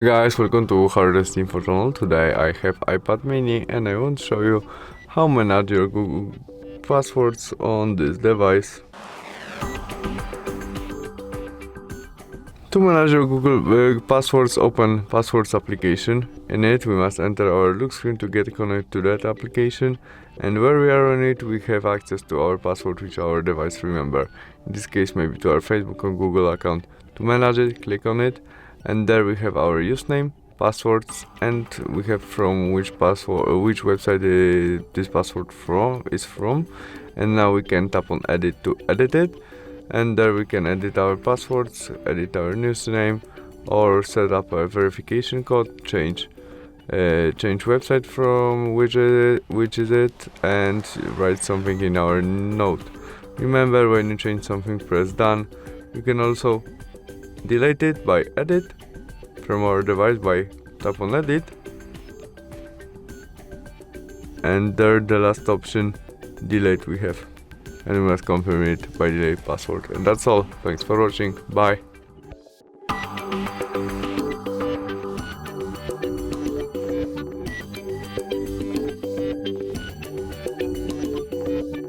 Guys, welcome to HardReset.Info channel. Today I have iPad mini and I want to show you how manage your Google passwords on this device. To manage your Google passwords, open Passwords application. In it we must enter our look screen to get connected to that application, and where we are on it we have access to our password which our device remember. In this case maybe to our Facebook or Google account. To manage it, click on it, and there we have our username, passwords, and we have from which website this password is from. And now we can tap on edit to edit it, and there we can edit our passwords, edit our username, or set up a verification code, change website from which is it, and write something in our note. Remember, when you change something, press done. You can also delete it by edit from our device by tap on edit, and there the last option, delete, we have, and we must confirm it by delete password. And that's all. Thanks for watching. Bye.